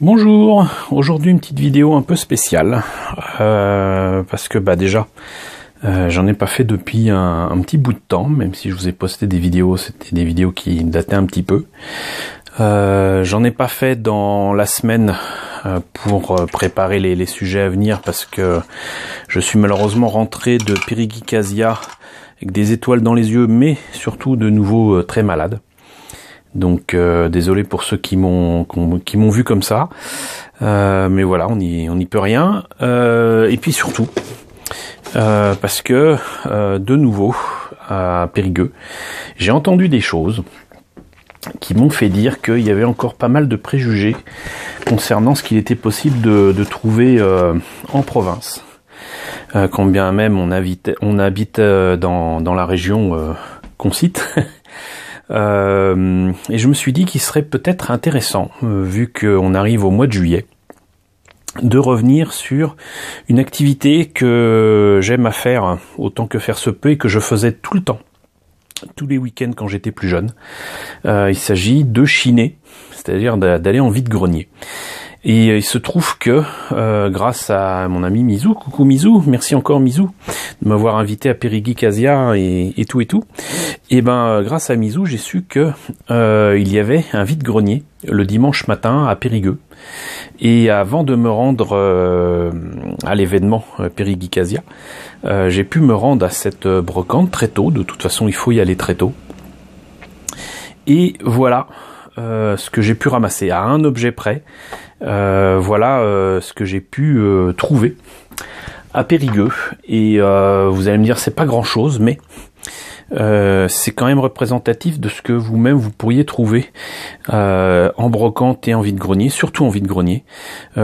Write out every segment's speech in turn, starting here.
Bonjour, aujourd'hui une petite vidéo un peu spéciale, parce que déjà j'en ai pas fait depuis un petit bout de temps, même si je vous ai posté des vidéos, c'était des vidéos qui dataient un petit peu. J'en ai pas fait dans la semaine pour préparer les sujets à venir, parce que je suis malheureusement rentré de Périguicasia avec des étoiles dans les yeux, mais surtout de nouveau très malade. Donc désolé pour ceux qui m'ont vu comme ça, mais voilà, on n'y peut rien. Et puis surtout parce que de nouveau à Périgueux, j'ai entendu des choses qui m'ont fait dire qu'il y avait encore pas mal de préjugés concernant ce qu'il était possible de trouver en province. Quand bien même on habite dans la région qu'on cite. Et je me suis dit qu'il serait peut-être intéressant, vu qu'on arrive au mois de juillet, de revenir sur une activité que j'aime à faire autant que faire se peut et que je faisais tout le temps, tous les week-ends quand j'étais plus jeune. Il s'agit de chiner, c'est-à-dire d'aller en vide-grenier. Et il se trouve que grâce à mon ami Mizou, coucou Mizou, merci encore Mizou de m'avoir invité à Périguicasia et tout. Et grâce à Mizou, j'ai su que il y avait un vide-grenier le dimanche matin à Périgueux. Et avant de me rendre à l'événement Périguicasia, j'ai pu me rendre à cette brocante très tôt. De toute façon, il faut y aller très tôt. Et voilà ce que j'ai pu ramasser à un objet près. Voilà ce que j'ai pu trouver à Périgueux. Et vous allez me dire, c'est pas grand chose, mais c'est quand même représentatif de ce que vous-même vous pourriez trouver en brocante et en vide-grenier, surtout en vide-grenier,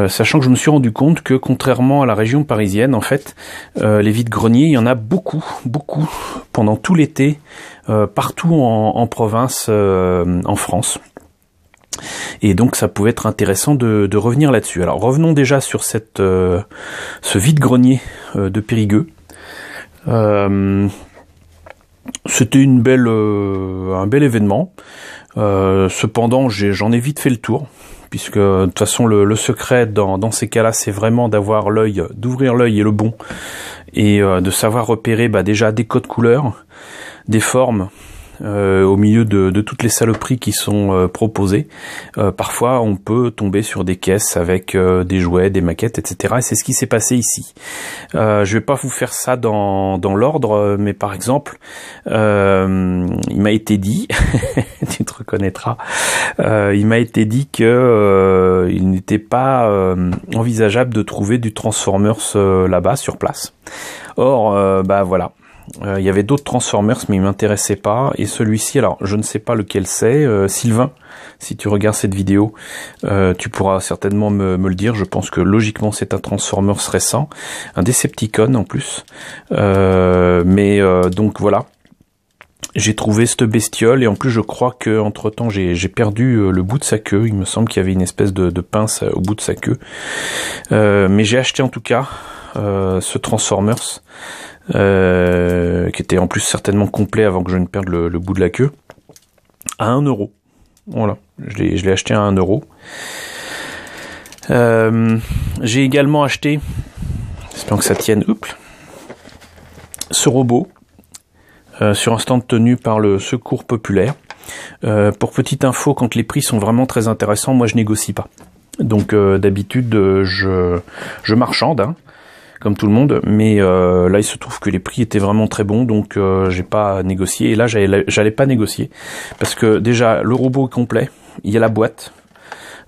sachant que je me suis rendu compte que contrairement à la région parisienne, en fait, les vide-greniers, il y en a beaucoup pendant tout l'été, partout en province, en France. Et donc ça pouvait être intéressant de revenir là-dessus. Alors revenons déjà sur ce vide-grenier de Périgueux. C'était un bel événement. Cependant, j'en ai vite fait le tour, puisque de toute façon le secret dans ces cas-là, c'est vraiment d'ouvrir l'œil et le bon, et de savoir repérer déjà des codes couleurs, des formes. Au milieu de toutes les saloperies qui sont proposées, parfois on peut tomber sur des caisses avec des jouets, des maquettes, etc. Et c'est ce qui s'est passé ici. Je vais pas vous faire ça dans l'ordre, mais par exemple, il m'a été dit, tu te reconnaîtras, il m'a été dit que il n'était pas envisageable de trouver du Transformers là-bas sur place. Or, voilà. Il y avait d'autres Transformers, mais ils m'intéressaient pas. Et celui-ci, alors je ne sais pas lequel c'est. Sylvain, si tu regardes cette vidéo, tu pourras certainement me le dire. Je pense que logiquement c'est un Transformers récent, un Decepticon en plus. Donc voilà. J'ai trouvé cette bestiole, et en plus je crois que entre temps j'ai perdu le bout de sa queue. Il me semble qu'il y avait une espèce de pince au bout de sa queue. Mais j'ai acheté en tout cas ce Transformers. Qui était en plus certainement complet avant que je ne perde le bout de la queue, à 1 €. Voilà, je l'ai acheté à 1 €. J'ai également acheté, j'espère que ça tienne, ce robot sur un stand tenu par le Secours Populaire. Pour petite info, quand les prix sont vraiment très intéressants, moi je négocie pas. Donc d'habitude je marchande, hein, comme tout le monde, mais là il se trouve que les prix étaient vraiment très bons, donc j'ai pas négocié. Et là j'allais pas négocier, parce que déjà le robot est complet, il y a la boîte,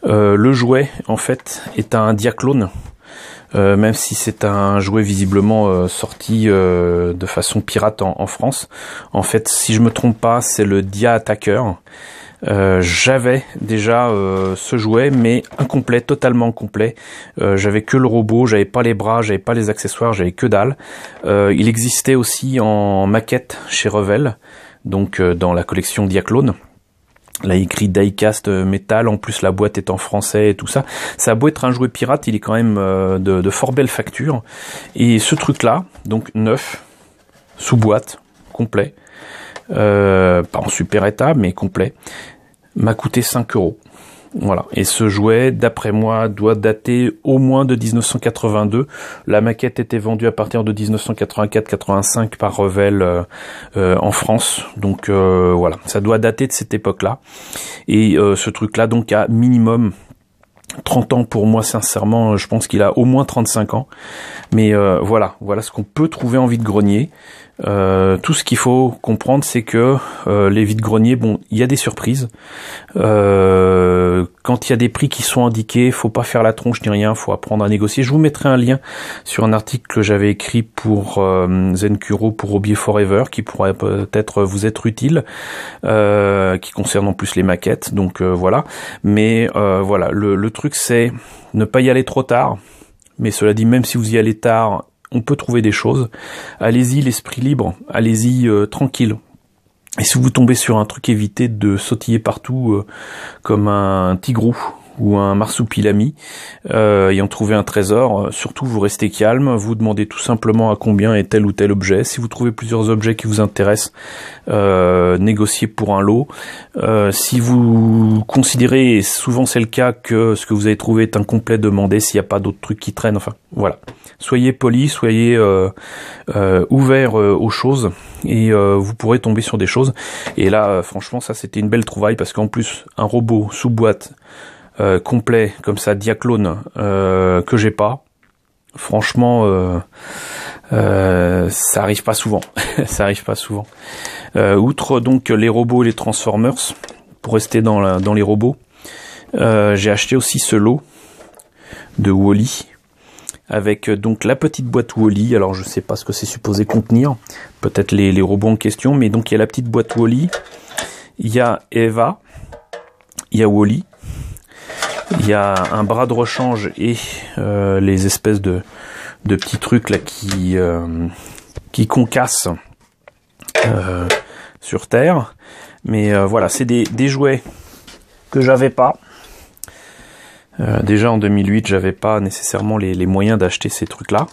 le jouet en fait est un Diaclone, même si c'est un jouet visiblement sorti de façon pirate en France. En fait, si je me trompe pas, c'est le Dia Attacker. J'avais déjà ce jouet, mais incomplet, totalement complet. J'avais que le robot, j'avais pas les bras, j'avais pas les accessoires, j'avais que dalle. Il existait aussi en maquette chez Revell, donc dans la collection Diaclone. Là, il écrit Diecast Metal, en plus la boîte est en français et tout ça. Ça a beau être un jouet pirate, il est quand même de fort belle facture. Et ce truc-là, donc neuf, sous boîte, complet, pas en super état, mais complet, m'a coûté 5 €. Voilà. Et ce jouet, d'après moi, doit dater au moins de 1982. La maquette était vendue à partir de 1984-85 par Revell en France. Donc voilà, ça doit dater de cette époque-là. Et ce truc-là, donc, a minimum 30 ans pour moi, sincèrement, je pense qu'il a au moins 35 ans. Mais voilà ce qu'on peut trouver en vide-grenier. Tout ce qu'il faut comprendre, c'est que les vide-greniers, bon, il y a des surprises. Quand il y a des prix qui sont indiqués, faut pas faire la tronche ni rien, faut apprendre à négocier. Je vous mettrai un lien sur un article que j'avais écrit pour Zenkuro, pour Hobby Forever, qui pourrait peut-être vous être utile, qui concerne en plus les maquettes. Donc voilà. Mais voilà, le truc c'est ne pas y aller trop tard. Mais cela dit, même si vous y allez tard, on peut trouver des choses. Allez-y, l'esprit libre. Allez-y, tranquille. Et si vous tombez sur un truc, évitez de sautiller partout comme un tigrou ou un marsupilami ayant trouvé un trésor. Surtout, vous restez calme. Vous demandez tout simplement à combien est tel ou tel objet. Si vous trouvez plusieurs objets qui vous intéressent, négociez pour un lot. Si vous considérez, et souvent c'est le cas, que ce que vous avez trouvé est incomplet, demandez s'il n'y a pas d'autres trucs qui traînent. Enfin, voilà. Soyez poli, soyez ouvert aux choses et vous pourrez tomber sur des choses. Et là, franchement, ça c'était une belle trouvaille parce qu'en plus, un robot sous boîte complet comme ça, Diaclone, que j'ai pas. Franchement, ça arrive pas souvent. Ça arrive pas souvent. Outre donc les robots et les Transformers, pour rester dans les robots, j'ai acheté aussi ce lot de Wall-E avec donc la petite boîte Wall-E. Alors je sais pas ce que c'est supposé contenir, peut-être les robots en question, mais donc il y a la petite boîte Wall-E, il y a Eva, il y a Wall-E, il y a un bras de rechange et les espèces de petits trucs là qui concassent sur Terre. Mais voilà, c'est des jouets que j'avais pas. Déjà en 2008, j'avais pas nécessairement les moyens d'acheter ces trucs-là.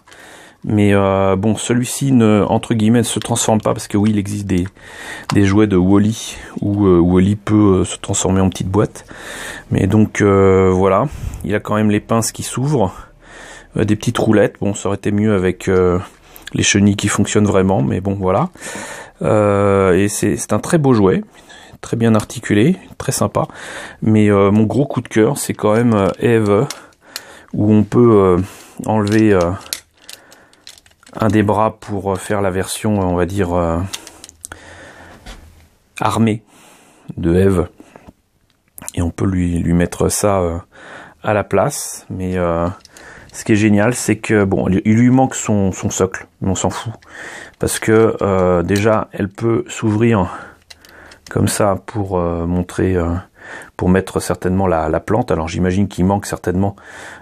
Mais bon, celui-ci entre guillemets ne se transforme pas parce que oui, il existe des jouets de Wall-E où Wall-E peut se transformer en petite boîte. Mais donc voilà, il a quand même les pinces qui s'ouvrent, des petites roulettes. Bon, ça aurait été mieux avec les chenilles qui fonctionnent vraiment, mais bon voilà. Et c'est un très beau jouet, très bien articulé, très sympa. Mais mon gros coup de cœur, c'est quand même Eve, où on peut enlever un des bras pour faire la version, on va dire, armée de Eve. Et on peut lui mettre ça à la place. Mais ce qui est génial, c'est que bon, il lui manque son socle, mais on s'en fout. Parce que déjà, elle peut s'ouvrir comme ça pour montrer, pour mettre certainement la plante. Alors j'imagine qu'il manque certainement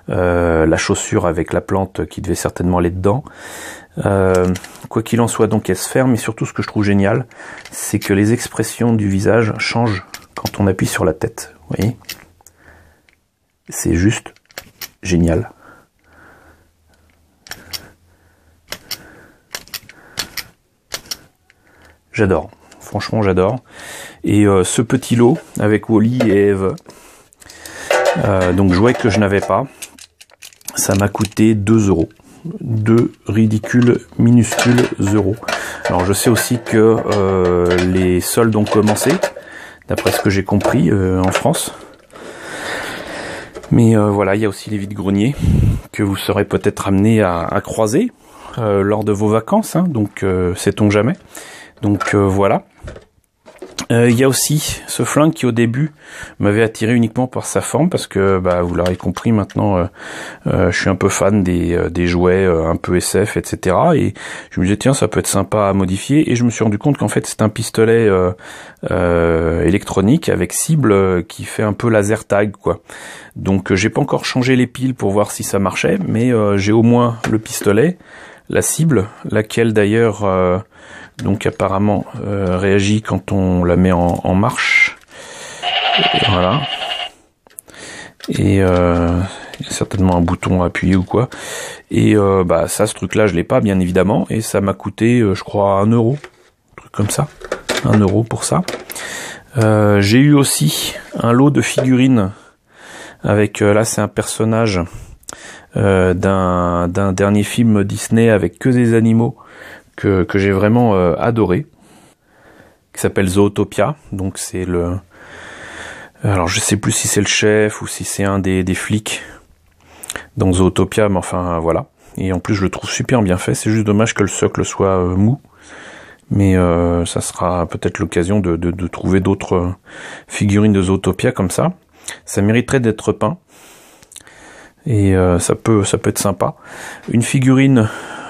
la chaussure avec la plante qui devait certainement aller dedans. Quoi qu'il en soit, donc elle se ferme. Et surtout, ce que je trouve génial, c'est que les expressions du visage changent quand on appuie sur la tête. Vous voyez, c'est juste génial. J'adore. Franchement, j'adore. Et ce petit lot avec Wall-E et Eve, donc jouet que je n'avais pas, ça m'a coûté 2 €. 2 ridicules, minuscules euros. Alors je sais aussi que les soldes ont commencé, d'après ce que j'ai compris, en France. Mais voilà, il y a aussi les vide-greniers que vous serez peut-être amenés à croiser lors de vos vacances, hein, donc sait-on jamais. Donc voilà. Il y a aussi ce flingue qui au début m'avait attiré uniquement par sa forme parce que bah, vous l'aurez compris maintenant, je suis un peu fan des jouets un peu SF, etc. Et je me disais tiens, ça peut être sympa à modifier, et je me suis rendu compte qu'en fait c'est un pistolet électronique avec cible qui fait un peu laser tag quoi. Donc j'ai pas encore changé les piles pour voir si ça marchait, mais j'ai au moins le pistolet, la cible, laquelle d'ailleurs donc apparemment réagit quand on la met en marche. Et voilà. Et il y a certainement un bouton à appuyer ou quoi. Et bah ça, ce truc-là, je l'ai pas bien évidemment. Et ça m'a coûté, je crois, 1 €. Un truc comme ça. 1 € pour ça. J'ai eu aussi un lot de figurines avec là c'est un personnage d'un dernier film Disney avec que des animaux que j'ai vraiment adoré, qui s'appelle Zootopia. Donc c'est le, alors je sais plus si c'est le chef ou si c'est un des flics dans Zootopia, mais enfin voilà. Et en plus je le trouve super bien fait. C'est juste dommage que le socle soit mou, mais ça sera peut-être l'occasion de trouver d'autres figurines de Zootopia comme ça. Ça mériterait d'être peint. Et ça peut être sympa. Une figurine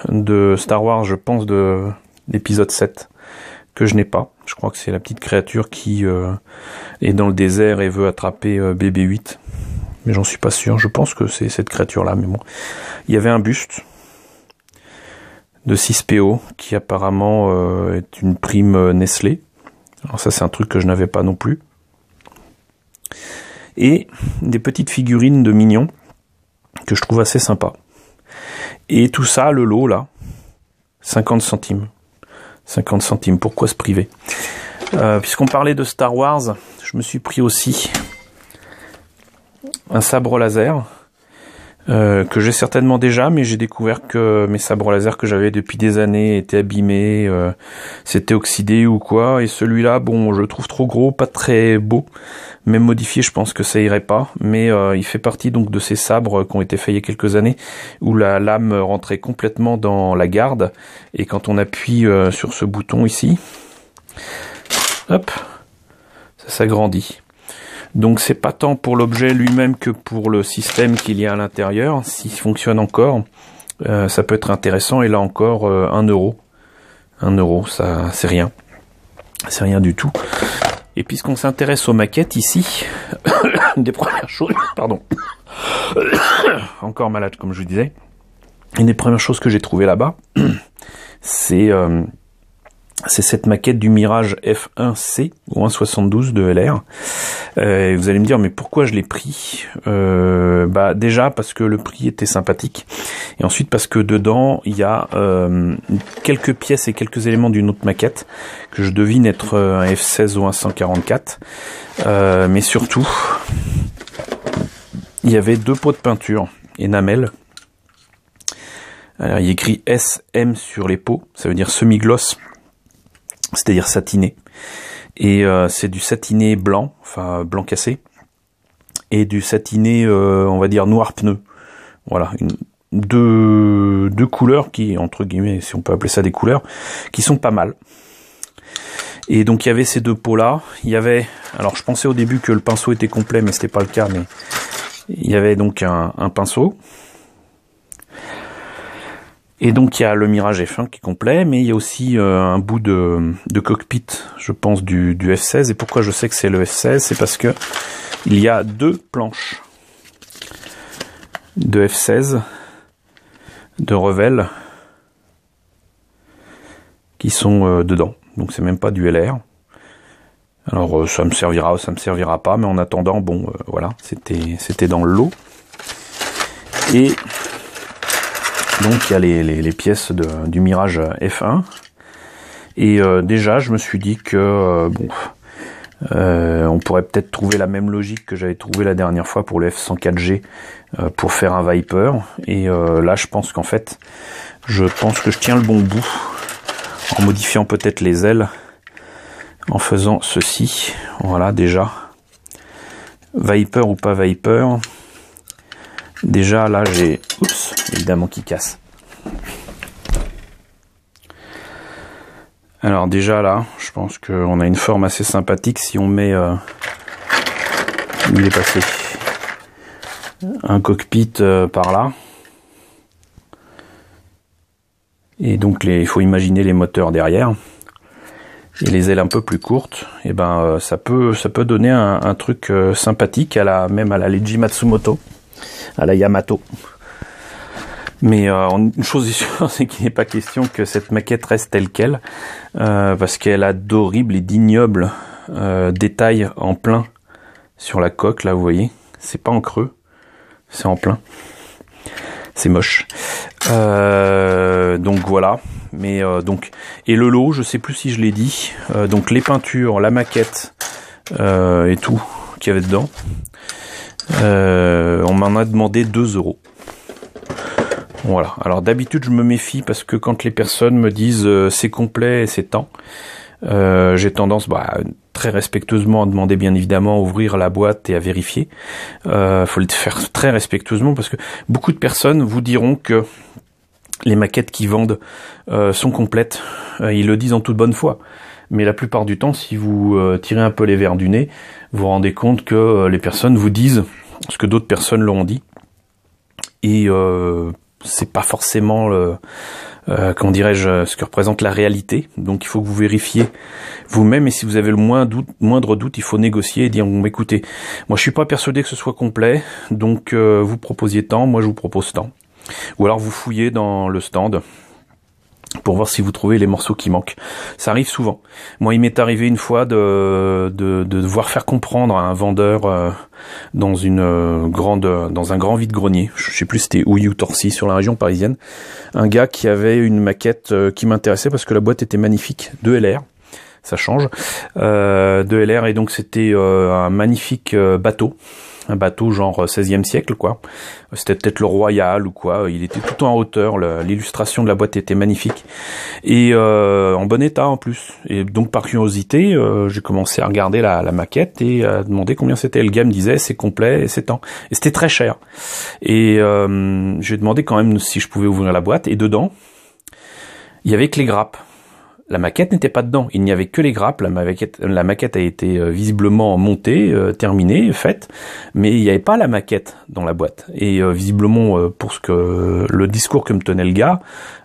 de Star Wars, je pense, de l'épisode 7, que je n'ai pas. Je crois que c'est la petite créature qui est dans le désert et veut attraper BB-8. Mais j'en suis pas sûr. Je pense que c'est cette créature-là. Mais bon, il y avait un buste de 6PO qui apparemment est une prime Nestlé. Alors ça, c'est un truc que je n'avais pas non plus. Et des petites figurines de mignons que je trouve assez sympa. Et tout ça, le lot là, 50 centimes. 50 centimes, pourquoi se priver? Puisqu'on parlait de Star Wars, je me suis pris aussi un sabre laser, que j'ai certainement déjà, mais j'ai découvert que mes sabres laser que j'avais depuis des années étaient abîmés, s'étaient oxydés ou quoi, et celui-là, bon, je le trouve trop gros, pas très beau. Même modifié, je pense que ça irait pas, mais il fait partie donc de ces sabres qui ont été faits il y a quelques années, où la lame rentrait complètement dans la garde, et quand on appuie sur ce bouton ici, hop, ça s'agrandit. Donc c'est pas tant pour l'objet lui-même que pour le système qu'il y a à l'intérieur. S'il fonctionne encore, ça peut être intéressant, et là encore 1 euro. 1 euro, ça c'est rien. C'est rien du tout. Et puisqu'on s'intéresse aux maquettes ici, une des premières choses, pardon, encore malade comme je vous disais, une des premières choses que j'ai trouvées là-bas, c'est cette maquette du Mirage F1C ou 1.72 de LR. Et vous allez me dire, mais pourquoi je l'ai pris? Bah déjà parce que le prix était sympathique, et ensuite parce que dedans il y a quelques pièces et quelques éléments d'une autre maquette que je devine être un F16 ou un 144, mais surtout il y avait 2 pots de peinture enamel. Alors il y a écrit SM sur les pots, ça veut dire semi-gloss, c'est-à-dire satiné. Et c'est du satiné blanc, enfin blanc cassé, et du satiné, on va dire noir pneu. Voilà, deux couleurs qui, entre guillemets, si on peut appeler ça des couleurs, qui sont pas mal. Et donc il y avait ces 2 pots-là. Il y avait, alors je pensais au début que le pinceau était complet, mais c'était pas le cas. Mais il y avait donc un pinceau. Et donc il y a le Mirage F1 qui est complet, mais il y a aussi un bout de cockpit, je pense, du F16. Et pourquoi je sais que c'est le F16? C'est parce que il y a 2 planches de F16 de Revell qui sont dedans. Donc c'est même pas du LR. Alors ça me servira ou ça me servira pas, mais en attendant, bon, voilà, c'était dans le lot. Et donc il y a les pièces du Mirage F1. Et déjà je me suis dit que bon, on pourrait peut-être trouver la même logique que j'avais trouvé la dernière fois pour le F104G pour faire un Viper. Et là je pense qu'en fait, je tiens le bon bout en modifiant peut-être les ailes, en faisant ceci. Voilà, déjà Viper ou pas Viper. Déjà là j'ai, oups, évidemment qui casse. Alors déjà là, je pense qu'on a une forme assez sympathique si on met, où il est passé, un cockpit par là. Et donc il faut imaginer les moteurs derrière. Et les ailes un peu plus courtes, et ben ça peut donner un truc sympathique même à la Leiji Matsumoto, à la Yamato. Mais une chose est sûre, c'est qu'il n'est pas question que cette maquette reste telle quelle, parce qu'elle a d'horribles et d'ignobles détails en plein sur la coque. Là, vous voyez, c'est pas en creux, c'est en plein. C'est moche. Donc voilà. Mais donc, et le lot, je sais plus si je l'ai dit. Donc les peintures, la maquette et tout qu'il y avait dedans. On m'en a demandé 2 €. Voilà. Alors d'habitude je me méfie parce que quand les personnes me disent c'est complet et c'est tant, j'ai tendance très respectueusement à demander bien évidemment à ouvrir la boîte et à vérifier. Faut le faire très respectueusement parce que beaucoup de personnes vous diront que les maquettes qu'ils vendent sont complètes. Ils le disent en toute bonne foi. Mais la plupart du temps, si vous tirez un peu les verres du nez, vous vous rendez compte que les personnes vous disent ce que d'autres personnes leur ont dit. Et c'est pas forcément comment dirais-je, ce que représente la réalité. Donc il faut que vous vérifiez vous-même, et si vous avez le moindre doute, il faut négocier et dire bon, écoutez, moi je suis pas persuadé que ce soit complet, donc vous proposiez tant, moi je vous propose tant. Ou alors vous fouillez dans le stand pour voir si vous trouvez les morceaux qui manquent. Ça arrive souvent. Moi, il m'est arrivé une fois de devoir faire comprendre à un vendeur dans un grand vide-grenier, je sais plus c'était Houilly ou Torcy sur la région parisienne, un gars qui avait une maquette qui m'intéressait parce que la boîte était magnifique, de LR. Ça change, de LR, et donc c'était un magnifique bateau. Un bateau genre 16e siècle, quoi. C'était peut-être le Royal ou quoi. Il était tout en hauteur. L'illustration de la boîte était magnifique. Et en bon état en plus. Et donc par curiosité, j'ai commencé à regarder la maquette et à demander combien c'était. Le gars me disait c'est complet et c'est tant. Et c'était très cher. Et j'ai demandé quand même si je pouvais ouvrir la boîte. Et dedans, il y avait que les grappes. La maquette n'était pas dedans, il n'y avait que les grappes, la maquette a été visiblement montée, terminée, faite, mais il n'y avait pas la maquette dans la boîte. Et visiblement, pour le discours que me tenait le gars,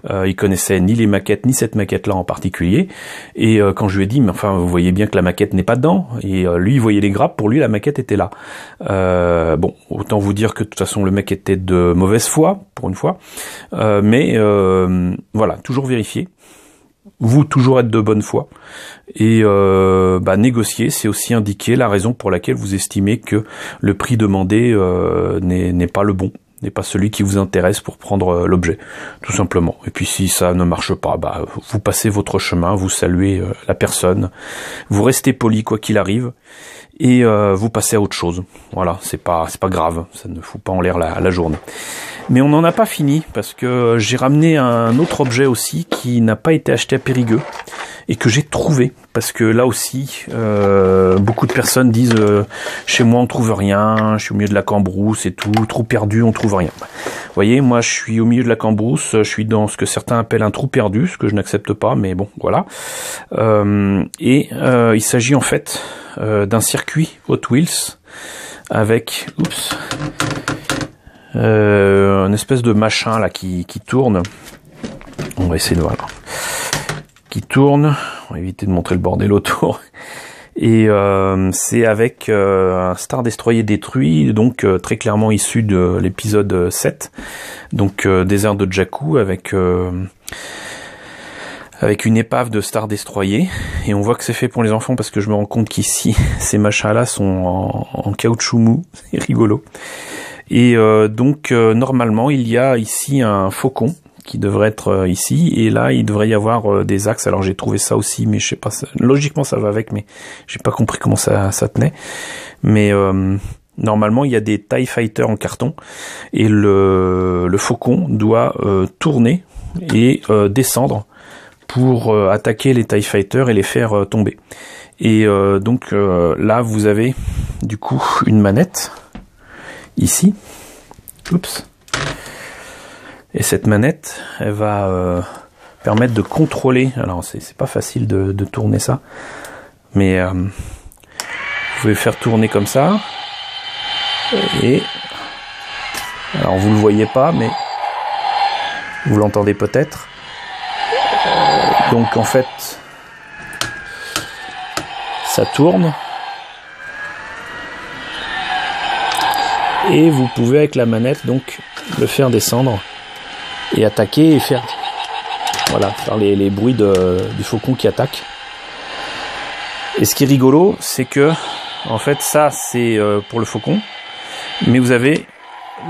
il connaissait ni les maquettes, ni cette maquette-là en particulier. Et quand je lui ai dit, mais enfin, vous voyez bien que la maquette n'est pas dedans, et lui, il voyait les grappes, pour lui, la maquette était là. Bon, autant vous dire que de toute façon, le mec était de mauvaise foi, pour une fois, mais voilà, toujours vérifier. Vous toujours être de bonne foi et négocier, c'est aussi indiquer la raison pour laquelle vous estimez que le prix demandé n'est pas le bon, n'est pas celui qui vous intéresse pour prendre l'objet, tout simplement. Et puis si ça ne marche pas, vous passez votre chemin, vous saluez la personne, vous restez poli quoi qu'il arrive et vous passez à autre chose. Voilà, c'est pas grave, ça ne fout pas en l'air la journée. Mais on n'en a pas fini, parce que j'ai ramené un autre objet aussi qui n'a pas été acheté à Périgueux et que j'ai trouvé, parce que là aussi beaucoup de personnes disent chez moi on trouve rien, je suis au milieu de la Cambrousse et tout, trou perdu, on trouve rien. Vous voyez, moi je suis au milieu de la Cambrousse, je suis dans ce que certains appellent un trou perdu, ce que je n'accepte pas, mais bon, voilà. Il s'agit en fait d'un circuit Hot Wheels avec une espèce de machin là qui tourne. On va essayer de voir. Qui tourne. On va éviter de montrer le bordel autour. Et c'est avec un Star Destroyer détruit, donc très clairement issu de l'épisode 7, donc désert de Jakku avec une épave de Star Destroyer, et on voit que c'est fait pour les enfants parce que je me rends compte qu'ici ces machins-là sont en caoutchouc mou, c'est rigolo. Et donc normalement il y a ici un faucon qui devrait être ici, et là il devrait y avoir des axes. Alors j'ai trouvé ça aussi, mais je sais pas, logiquement ça va avec, mais j'ai pas compris comment ça tenait. Mais normalement il y a des TIE Fighters en carton, et le faucon doit tourner et descendre pour attaquer les TIE Fighters et les faire tomber. Et donc là vous avez du coup une manette ici. Oups. Et cette manette, elle va permettre de contrôler. Alors c'est pas facile de tourner ça, mais vous pouvez faire tourner comme ça. Et alors vous le voyez pas, mais vous l'entendez peut-être. Donc en fait, ça tourne. Et vous pouvez avec la manette donc le faire descendre et attaquer et faire les bruits du faucon qui attaque. Et ce qui est rigolo, c'est que en fait ça c'est pour le faucon, mais vous avez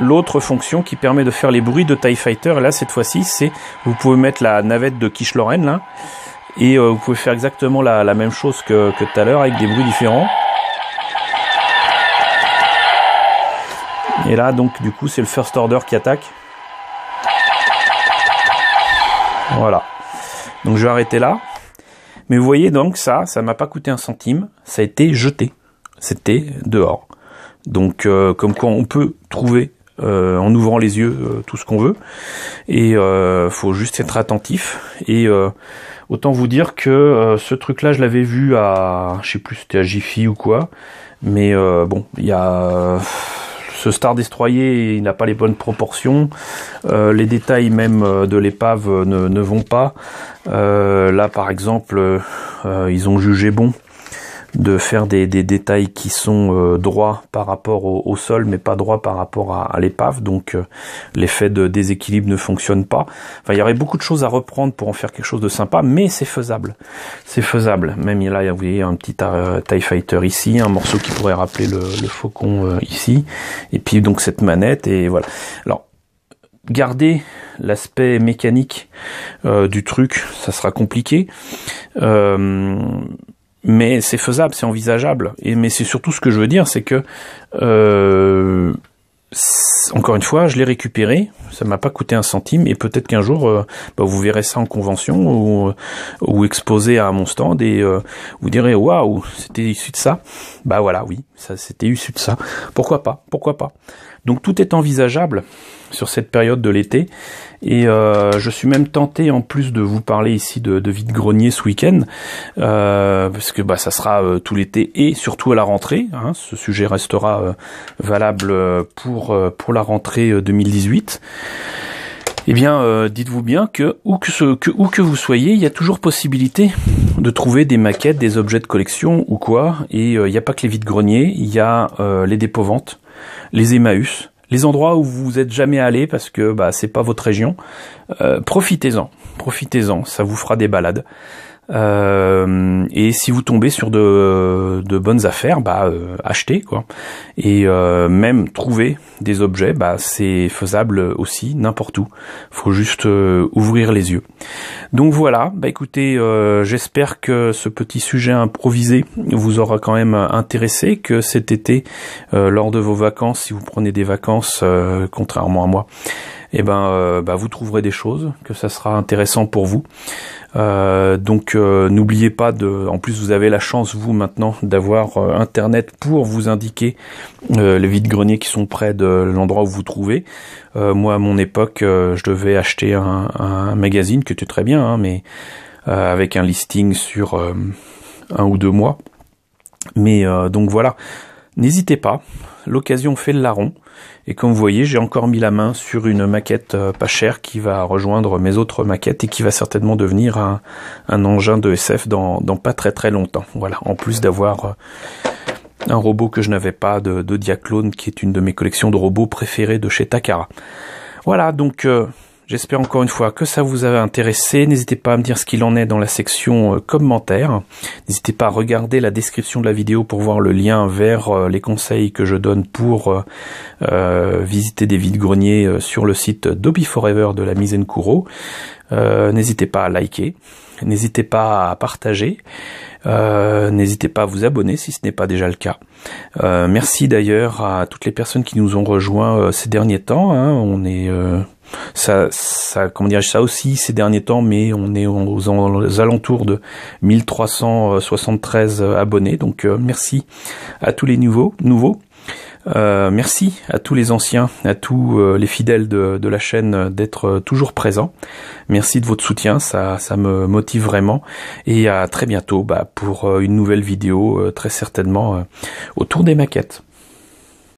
l'autre fonction qui permet de faire les bruits de TIE Fighter. Et là cette fois-ci c'est, vous pouvez mettre la navette de Quiche Lorraine là, et vous pouvez faire exactement la même chose que tout à l'heure avec des bruits différents. Et là, donc, du coup, c'est le first order qui attaque. Voilà. Donc, je vais arrêter là. Mais vous voyez, donc, ça m'a pas coûté un centime. Ça a été jeté. C'était dehors. Donc, comme quoi, on peut trouver, en ouvrant les yeux, tout ce qu'on veut. Et faut juste être attentif. Et autant vous dire que ce truc-là, je l'avais vu à, je sais plus, c'était à Jiffy ou quoi. Mais bon, il y a... Ce Star Destroyer, il n'a pas les bonnes proportions. Les détails même de l'épave ne vont pas. Là, par exemple, ils ont jugé bon de faire des détails qui sont droits par rapport au sol, mais pas droits par rapport à l'épave. Donc, l'effet de déséquilibre ne fonctionne pas. Enfin, il y aurait beaucoup de choses à reprendre pour en faire quelque chose de sympa, mais c'est faisable. C'est faisable. Même là, vous voyez un petit TIE Fighter ici, un morceau qui pourrait rappeler le Faucon ici. Et puis, donc, cette manette, et voilà. Alors, garder l'aspect mécanique du truc, ça sera compliqué. Mais c'est faisable, c'est envisageable. Mais c'est surtout ce que je veux dire, c'est que encore une fois, je l'ai récupéré, ça m'a pas coûté un centime, et peut-être qu'un jour, vous verrez ça en convention ou exposé à mon stand, et vous direz waouh, c'était issu de ça. Bah voilà, oui, ça c'était issu de ça. Pourquoi pas, pourquoi pas. Donc tout est envisageable sur cette période de l'été, et je suis même tenté, en plus de vous parler ici de vide-grenier ce week-end, parce que ça sera tout l'été et surtout à la rentrée, hein, ce sujet restera valable pour la rentrée 2018. Eh bien, dites-vous bien que où que vous soyez, il y a toujours possibilité de trouver des maquettes, des objets de collection ou quoi, et il n'y a pas que les vide-greniers, il y a les dépôts-ventes, les Emmaüs, les endroits où vous êtes jamais allé parce que c'est pas votre région. Profitez-en, ça vous fera des balades. Et si vous tombez sur de bonnes affaires, achetez quoi. Et même trouver des objets, c'est faisable aussi n'importe où. Faut juste ouvrir les yeux. Donc voilà, écoutez, j'espère que ce petit sujet improvisé vous aura quand même intéressé, que cet été, lors de vos vacances, si vous prenez des vacances, contrairement à moi, vous trouverez des choses, que ça sera intéressant pour vous. Donc n'oubliez pas en plus vous avez la chance vous maintenant d'avoir internet pour vous indiquer les vide-greniers qui sont près de l'endroit où vous trouvez. Moi à mon époque je devais acheter un magazine qui était très bien, hein, mais avec un listing sur 1 ou 2 mois. Mais donc voilà, n'hésitez pas, l'occasion fait le larron. Et comme vous voyez, j'ai encore mis la main sur une maquette pas chère qui va rejoindre mes autres maquettes et qui va certainement devenir un engin de SF dans pas très longtemps. Voilà, en plus d'avoir un robot que je n'avais pas de Diaclone, qui est une de mes collections de robots préférées de chez Takara. Voilà, donc j'espère encore une fois que ça vous a intéressé. N'hésitez pas à me dire ce qu'il en est dans la section commentaires. N'hésitez pas à regarder la description de la vidéo pour voir le lien vers les conseils que je donne pour visiter des vide-greniers sur le site d'Hobby Forever de la Misenkuro. N'hésitez pas à liker. N'hésitez pas à partager. N'hésitez pas à vous abonner si ce n'est pas déjà le cas. Merci d'ailleurs à toutes les personnes qui nous ont rejoints ces derniers temps. Hein. On est... ça aussi ces derniers temps, mais on est aux alentours de 1373 abonnés, donc merci à tous les nouveaux. Merci à tous les anciens, à tous les fidèles de la chaîne d'être toujours présents. Merci de votre soutien, ça me motive vraiment. Et à très bientôt pour une nouvelle vidéo, très certainement autour des maquettes.